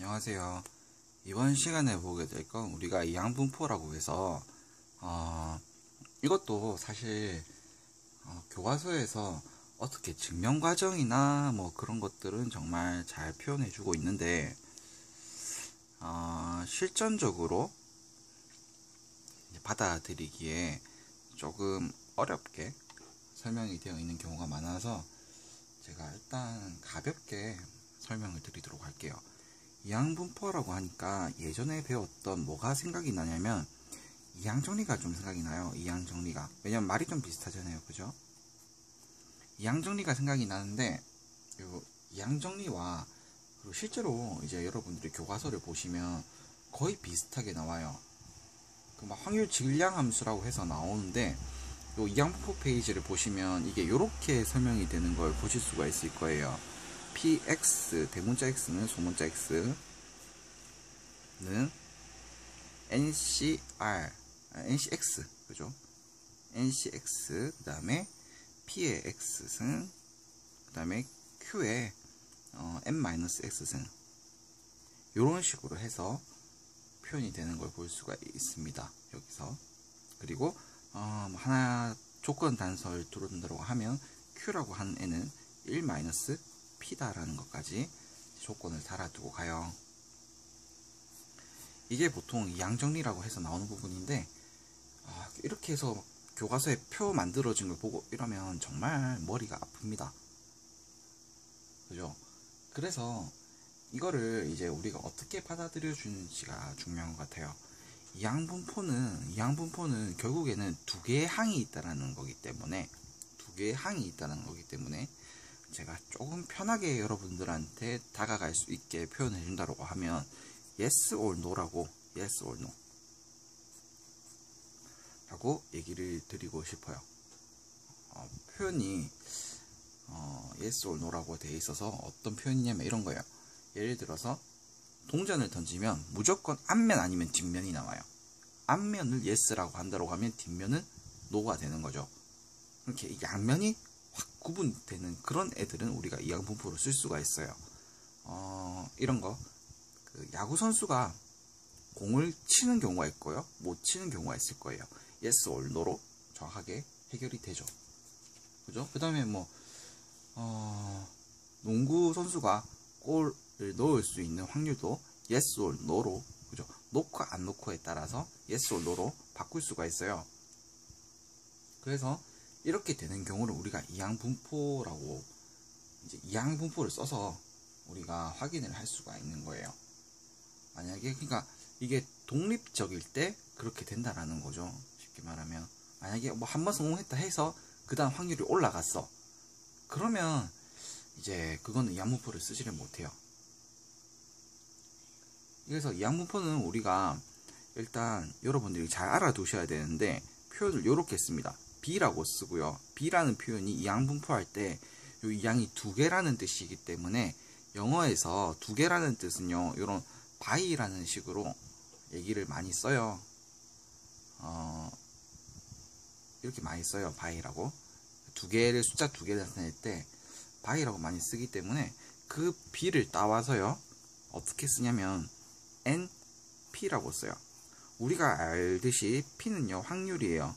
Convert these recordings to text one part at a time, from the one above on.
안녕하세요. 이번 시간에 보게 될 건 우리가 이항분포라고 해서 이것도 사실 교과서에서 어떻게 증명 과정이나 뭐 그런 것들은 정말 잘 표현해 주고 있는데 실전적으로 받아들이기에 조금 어렵게 설명이 되어 있는 경우가 많아서 제가 일단 가볍게 설명을 드리도록 할게요. 이항분포라고 하니까 예전에 배웠던 뭐가 생각이 나냐면 이항정리가 좀 생각이 나요. 이항정리가. 왜냐면 말이 좀 비슷하잖아요. 그죠? 이항정리가 생각이 나는데 이항정리와 그리고 실제로 이제 여러분들이 교과서를 보시면 거의 비슷하게 나와요. 그 막 확률 질량 함수라고 해서 나오는데 요 이항분포 페이지를 보시면 이게 이렇게 설명이 되는 걸 보실 수가 있을 거예요. px 대문자 x는 소문자 x는 ncx 그죠? ncx 그 다음에 p의 x승 그 다음에 q의 n-x승 이런 식으로 해서 표현이 되는 걸 볼 수가 있습니다. 여기서 그리고 하나 조건 단서를 두른다고 하면 q라고 하는 n은 1-p다라는 것까지 조건을 달아두고 가요. 이게 보통 이항정리라고 해서 나오는 부분인데 이렇게 해서 교과서에 표 만들어진 걸 보고 이러면 정말 머리가 아픕니다. 그죠? 그래서 이거를 이제 우리가 어떻게 받아들여 주는지가 중요한 것 같아요. 이항분포는 결국에는 두 개의 항이 있다는 거기 때문에 제가 조금 편하게 여러분들한테 다가갈 수 있게 표현해 준다고 하면 yes or no라고 yes or no 라고 얘기를 드리고 싶어요. 표현이 yes or no라고 되어 있어서 어떤 표현이냐면 이런 거예요. 예를 들어서 동전을 던지면 무조건 앞면 아니면 뒷면이 나와요. 앞면을 yes라고 한다고 하면 뒷면은 no가 되는 거죠. 이렇게 양면이 확 구분되는 그런 애들은 우리가 이항분포로 쓸 수가 있어요. 이런 거 야구 선수가 공을 치는 경우가 있고요, 못 치는 경우가 있을 거예요. yes or no로 정확하게 해결이 되죠. 그죠? 그 다음에 농구 선수가 골을 넣을 수 있는 확률도 yes or no로, 그죠? 놓고 안 놓고에 따라서 yes or no로 바꿀 수가 있어요. 그래서 이렇게 되는 경우를 우리가 이항분포라고, 이제 이항분포를 써서 우리가 확인을 할 수가 있는 거예요. 만약에 그러니까 이게 독립적일 때 그렇게 된다라는 거죠. 쉽게 말하면 만약에 한번 성공했다 해서 그 다음 확률이 올라갔어. 그러면 이제 그거는 이항분포를 쓰지를 못해요. 그래서 이항분포는 우리가 일단 여러분들이 잘 알아두셔야 되는데 표현을 이렇게 씁니다. b라고 쓰고요. b라는 표현이 이항분포 할 때 이 이항이 두 개라는 뜻이기 때문에 영어에서 두 개라는 뜻은요, 이런 by라는 식으로 얘기를 많이 써요. 이렇게 많이 써요. by라고. 숫자 두 개를 나타낼 때 by라고 많이 쓰기 때문에 그 b를 따와서요, 어떻게 쓰냐면 np라고 써요. 우리가 알듯이 p는요 확률이에요.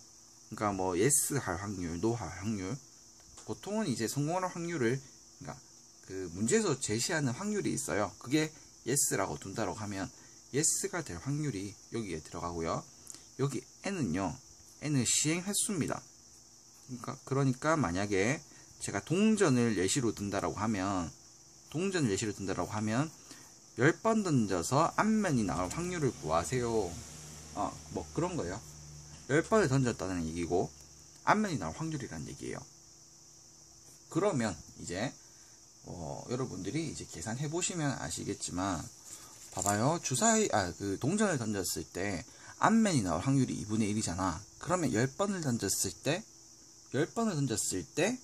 그러니까 yes 할 확률, no 할 확률. 보통은 이제 성공할 확률을, 그러니까 그 문제에서 제시하는 확률이 있어요. 그게 yes라고 둔다고 하면 yes가 될 확률이 여기에 들어가고요. 여기 n은요, n은 시행 횟수입니다. 그러니까 만약에 제가 동전을 예시로 든다라고 하면 10번 던져서 앞면이 나올 확률을 구하세요. 그런 거예요. 10번을 던졌다는 얘기고 앞면이 나올 확률이라는 얘기예요. 그러면 이제 여러분들이 이제 계산해 보시면 아시겠지만, 봐봐요. 그 동전을 던졌을 때 앞면이 나올 확률이 2분의 1이잖아. 그러면 10번을 던졌을 때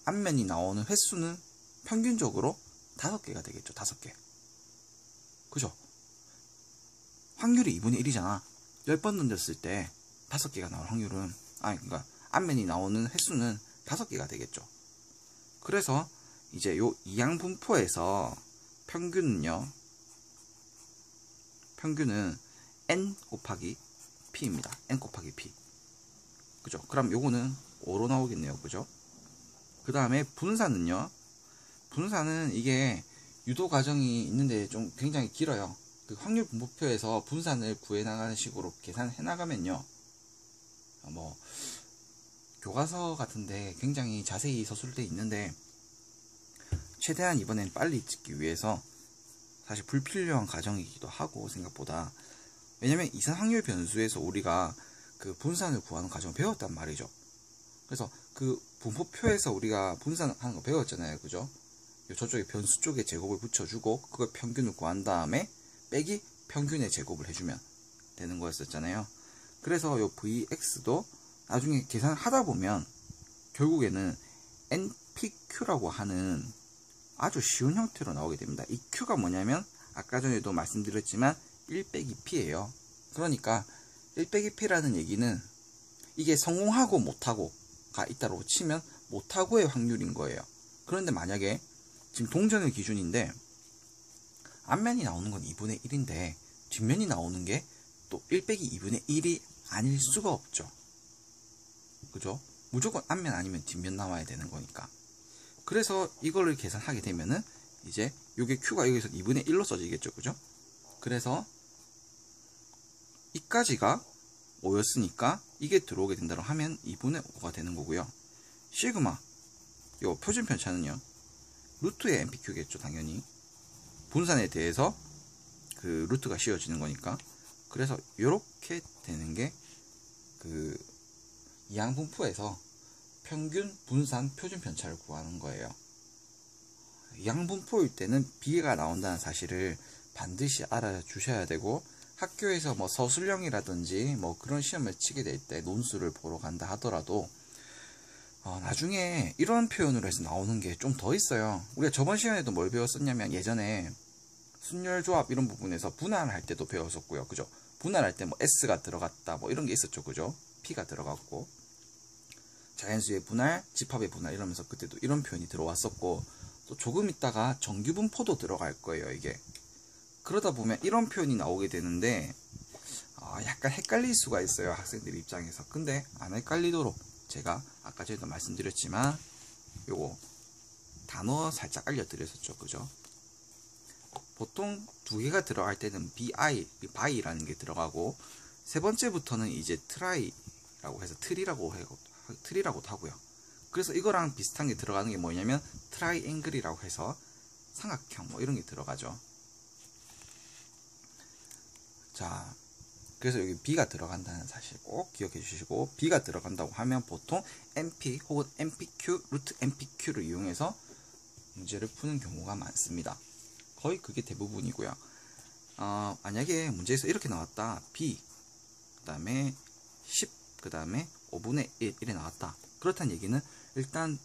앞면이 나오는 횟수는 평균적으로 5개가 되겠죠. 5개. 그죠? 확률이 2분의 1이잖아. 10번 던졌을 때 5개가 나올 확률은, 그러니까 앞면이 나오는 횟수는 5개가 되겠죠. 그래서 이제 요 이항분포에서 평균은요, 평균은 n 곱하기 p입니다. n 곱하기 p. 그죠? 그럼 요거는 5로 나오겠네요. 그죠? 그 다음에 분산은요. 분산은 이게 유도 과정이 있는데 좀 굉장히 길어요. 그 확률 분포표에서 분산을 구해나가는 식으로 계산해 나가면요. 뭐 교과서 같은데 굉장히 자세히 서술되어 있는데 최대한 이번엔 빨리 찍기 위해서 사실 불필요한 과정이기도 하고 생각보다. 왜냐면 이산 확률 변수에서 우리가 그 분산을 구하는 과정을 배웠단 말이죠. 그래서 그 분포표에서 우리가 분산하는 거 배웠잖아요. 그죠? 저쪽에 변수 쪽에 제곱을 붙여주고 그걸 평균을 구한 다음에 빼기 평균의 제곱을 해주면 되는 거였었잖아요. 그래서 요 Vx도 나중에 계산을 하다 보면 결국에는 NPQ라고 하는 아주 쉬운 형태로 나오게 됩니다. 이 Q가 뭐냐면 아까 전에도 말씀드렸지만 1 빼기 P예요. 그러니까 1 빼기 P라는 얘기는 이게 성공하고 못하고가 있다고 치면 못하고의 확률인 거예요. 그런데 만약에 지금 동전의 기준인데 앞면이 나오는 건 2분의 1인데 뒷면이 나오는 게 또 1 빼기 2분의 1이 아닐 수가 없죠. 그죠? 무조건 앞면 아니면 뒷면 나와야 되는 거니까. 그래서 이거를 계산하게 되면은 이제 요게 Q가 여기서 2분의 1로 써지겠죠. 그죠? 그래서 이까지가 5였으니까 이게 들어오게 된다고 하면 2분의 5가 되는 거고요. 시그마 요 표준 편차는요. 루트의 NPQ겠죠. 당연히. 분산에 대해서 그 루트가 씌워지는 거니까. 그래서 요렇게 되는 게 그 이항분포에서 평균 분산 표준 편차를 구하는 거예요. 이항분포일 때는 B가 나온다는 사실을 반드시 알아주셔야 되고, 학교에서 뭐 서술형이라든지 뭐 그런 시험을 치게 될 때 논술을 보러 간다 하더라도 나중에 이런 표현으로 해서 나오는 게 좀 더 있어요. 우리가 저번 시간에도 뭘 배웠었냐면 예전에 순열조합 이런 부분에서 분할할 때도 배웠었고요. 그죠? 분할할 때 뭐 S가 들어갔다 뭐 이런 게 있었죠. 그죠? P가 들어갔고 자연수의 분할, 집합의 분할 이러면서 그때도 이런 표현이 들어왔었고, 또 조금 있다가 정규분포도 들어갈 거예요. 이게 그러다 보면 이런 표현이 나오게 되는데 약간 헷갈릴 수가 있어요. 학생들 입장에서. 근데 안 헷갈리도록 제가 아까 전에도 말씀드렸지만 요거 단어 살짝 알려드렸었죠. 그죠? 보통 두 개가 들어갈 때는 by라는 게 들어가고, 세 번째부터는 이제 try라고 해서 트리라고도 하고요. 그래서 이거랑 비슷한 게 들어가는 게 뭐냐면 트라이앵글이라고 해서 삼각형 뭐 이런 게 들어가죠. 자, 그래서 여기 B가 들어간다는 사실 꼭 기억해 주시고, B가 들어간다고 하면 보통 NP 혹은 NPQ, 루트 NPQ를 이용해서 문제를 푸는 경우가 많습니다. 거의 그게 대부분이고요. 만약에 문제에서 이렇게 나왔다. B, 그 다음에 10, 그 다음에 5분의 1 이래 나왔다. 그렇다는 얘기는 일단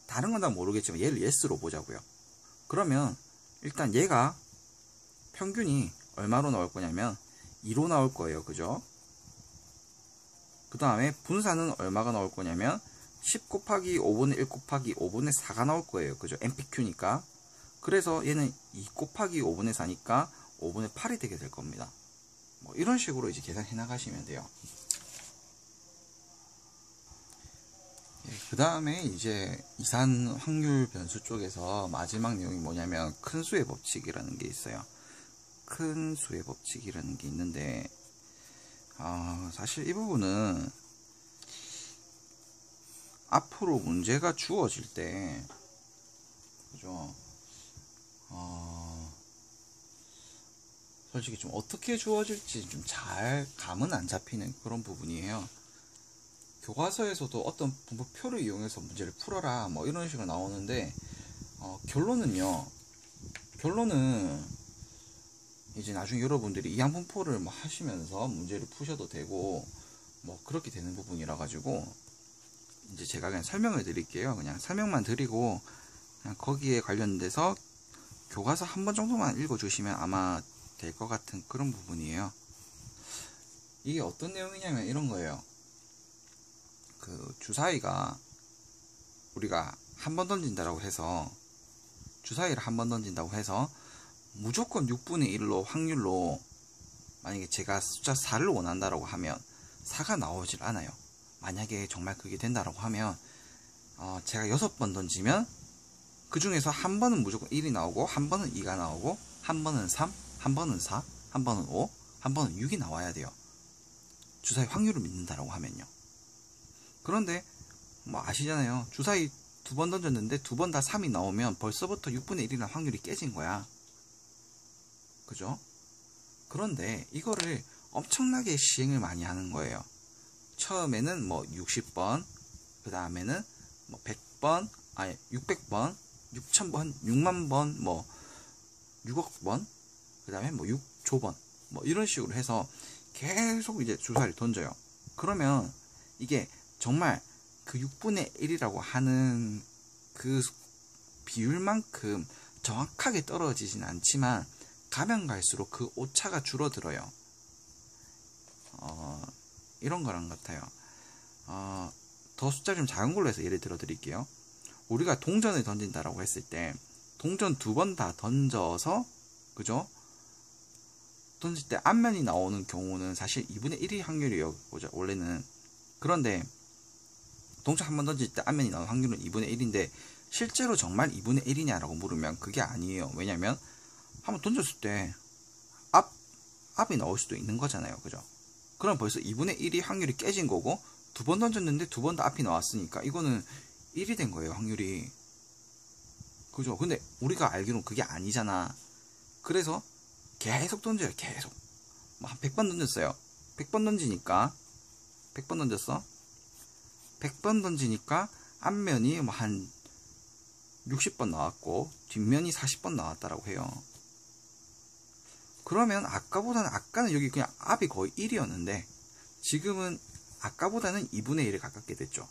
다른 건 다 모르겠지만 얘를 yes로 보자고요. 그러면 일단 얘가 평균이 얼마로 나올 거냐면 2로 나올 거예요. 그죠? 그 다음에 분산은 얼마가 나올 거냐면 10 곱하기 5분의 1 곱하기 5분의 4가 나올 거예요. 그죠? NPQ니까. 그래서 얘는 2 곱하기 5분의 4니까 5분의 8이 되게 될 겁니다. 뭐 이런 식으로 이제 계산해 나가시면 돼요. 그 다음에 이제 이산 확률 변수 쪽에서 마지막 내용이 뭐냐면 큰 수의 법칙이라는 게 있어요. 큰 수의 법칙이라는 게 있는데 사실 이 부분은 앞으로 문제가 주어질 때 그죠? 솔직히 좀 어떻게 주어질지 좀 잘 감은 안 잡히는 그런 부분이에요. 교과서에서도 어떤 분포표를 이용해서 문제를 풀어라 뭐 이런 식으로 나오는데 결론은 이제 나중에 여러분들이 이항분포를 뭐 하시면서 문제를 푸셔도 되고 뭐 그렇게 되는 부분이라 가지고 이제 제가 그냥 설명을 드릴게요. 그냥 설명만 드리고 그냥 거기에 관련돼서 교과서 한 번 정도만 읽어주시면 아마 될 것 같은 그런 부분이에요. 이게 어떤 내용이냐면 이런 거예요. 그 주사위가 우리가 한 번 던진다고 해서 주사위를 한 번 던진다고 해서 무조건 6분의 1로 확률로 만약에 제가 숫자 4를 원한다라고 하면 4가 나오질 않아요. 만약에 정말 그게 된다라고 하면 제가 6번 던지면 그 중에서 한 번은 무조건 1이 나오고, 한 번은 2가 나오고, 한 번은 3, 한 번은 4, 한 번은 5, 한 번은 6이 나와야 돼요. 주사위 확률을 믿는다라고 하면요. 그런데 뭐 아시잖아요. 주사위 2번 던졌는데 2번 다 3이 나오면 벌써부터 6분의 1이라는 확률이 깨진 거야. 그죠? 그런데 이거를 엄청나게 시행을 많이 하는 거예요. 처음에는 뭐 60번, 그 다음에는 뭐 100번, 아니 600번, 6000번, 6만번, 뭐 6억번, 그 다음에 뭐 6조번, 뭐 이런 식으로 해서 계속 이제 주사위를 던져요. 그러면 이게 정말 그 6분의 1이라고 하는 그 비율만큼 정확하게 떨어지진 않지만 가면 갈수록 그 오차가 줄어들어요. 이런 거랑 같아요. 더 숫자 좀 작은 걸로 해서 예를 들어 드릴게요. 우리가 동전을 던진다라고 했을 때 동전 2번 다 던져서, 그죠? 던질 때 앞면이 나오는 경우는 사실 2분의 1이 확률이에요. 원래는. 그런데 동전 한 번 던질 때 앞면이 나오는 확률은 2분의 1인데 실제로 정말 2분의 1이냐라고 물으면 그게 아니에요. 왜냐면 한번 던졌을 때 앞이 나올 수도 있는 거잖아요. 그죠? 그럼 벌써 2분의 1이 확률이 깨진 거고, 2번 던졌는데 2번 다 앞이 나왔으니까 이거는 1이 된 거예요. 확률이. 그죠? 근데 우리가 알기로는 그게 아니잖아. 그래서 계속 던져요. 계속. 뭐 한 100번 던졌어요. 100번 던지니까 100번 던졌어. 100번 던지니까 앞면이 뭐 한 60번 나왔고 뒷면이 40번 나왔다라고 해요. 그러면 아까는 여기 그냥 앞이 거의 1이었는데 지금은 아까보다는 2분의 1에 가깝게 됐죠.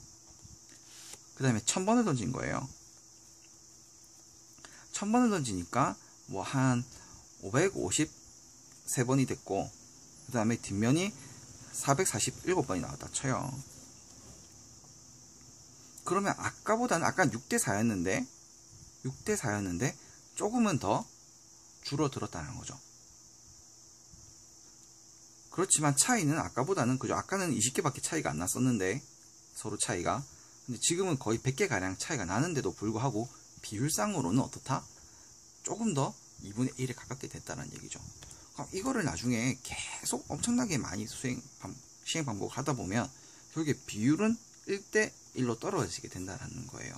그 다음에 1000번을 던진 거예요. 1000번을 던지니까 뭐 한 553번이 됐고, 그 다음에 뒷면이 447번이 나왔다 쳐요. 그러면 아까보다는, 아까 6대4였는데 조금은 더 줄어들었다는 거죠. 그렇지만 차이는 아까보다는, 그죠? 아까는 20개밖에 차이가 안 났었는데, 서로 차이가. 근데 지금은 거의 100개 가량 차이가 나는데도 불구하고 비율상으로는 어떻다? 조금 더 2분의 1에 가깝게 됐다는 얘기죠. 그럼 이거를 나중에 계속 엄청나게 많이 시행 반복을 하다 보면 결국에 비율은 1대1로 떨어지게 된다는 거예요.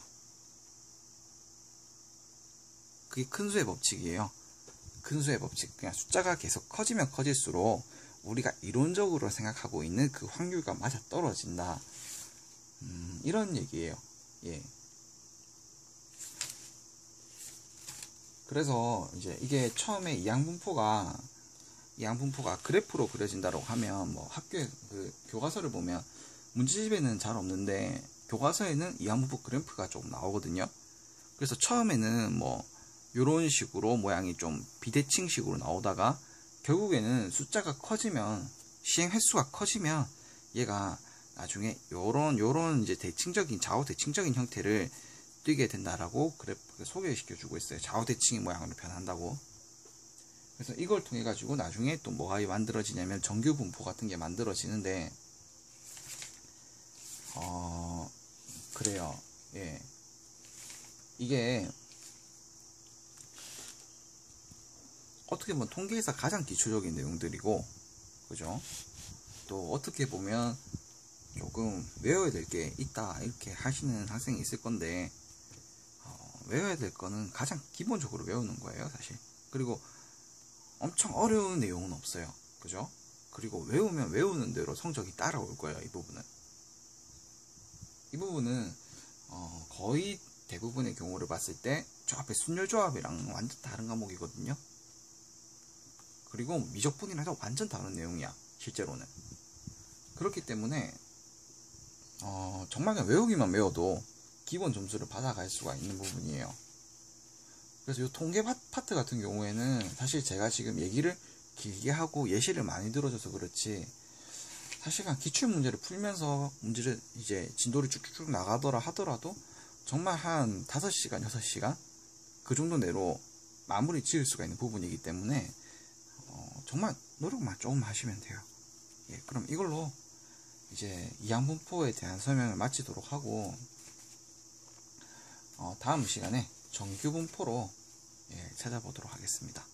그게 큰 수의 법칙이에요. 큰 수의 법칙. 그냥 숫자가 계속 커지면 커질수록 우리가 이론적으로 생각하고 있는 그 확률과 맞아 떨어진다. 이런 얘기예요. 예. 그래서 이제 이게 처음에 이항분포가 그래프로 그려진다고 하면, 뭐 학교에 그 교과서를 보면 문제집에는 잘 없는데 교과서에는 이항분포 그래프가 조금 나오거든요. 그래서 처음에는 뭐 요런 식으로 모양이 좀 비대칭식으로 나오다가 결국에는 숫자가 커지면, 시행 횟수가 커지면 얘가 나중에 요런 이제 좌우 대칭적인 형태를 띄게 된다라고 그래프 소개시켜 주고 있어요. 좌우 대칭의 모양으로 변한다고. 그래서 이걸 통해 가지고 나중에 또 뭐가 만들어지냐면 정규 분포 같은 게 만들어지는데, 그래요. 예. 이게 어떻게 보면 통계에서 가장 기초적인 내용들이고, 그죠? 또 어떻게 보면 조금 외워야 될 게 있다 이렇게 하시는 학생이 있을 건데, 외워야 될 거는 가장 기본적으로 외우는 거예요, 사실. 그리고 엄청 어려운 내용은 없어요, 그죠? 그리고 외우면 외우는 대로 성적이 따라올 거예요. 이 부분은 거의 대부분의 경우를 봤을 때 저 앞에 순열조합이랑 완전 다른 과목이거든요. 그리고 미적분이랑 해도 완전 다른 내용이야, 실제로는. 그렇기 때문에 정말 그냥 외우기만 외워도 기본 점수를 받아갈 수가 있는 부분이에요. 그래서 이 통계 파트 같은 경우에는 사실 제가 지금 얘기를 길게 하고 예시를 많이 들어줘서 그렇지, 사실 그냥 기출문제를 풀면서 문제를 이제 진도를 쭉쭉 나가더라 하더라도 정말 한 5시간, 6시간 그 정도 내로 마무리 지을 수가 있는 부분이기 때문에 정말 노력만 조금 하시면 돼요. 예, 그럼 이걸로 이제 이항분포에 대한 설명을 마치도록 하고 다음 시간에 정규분포로 찾아보도록 하겠습니다.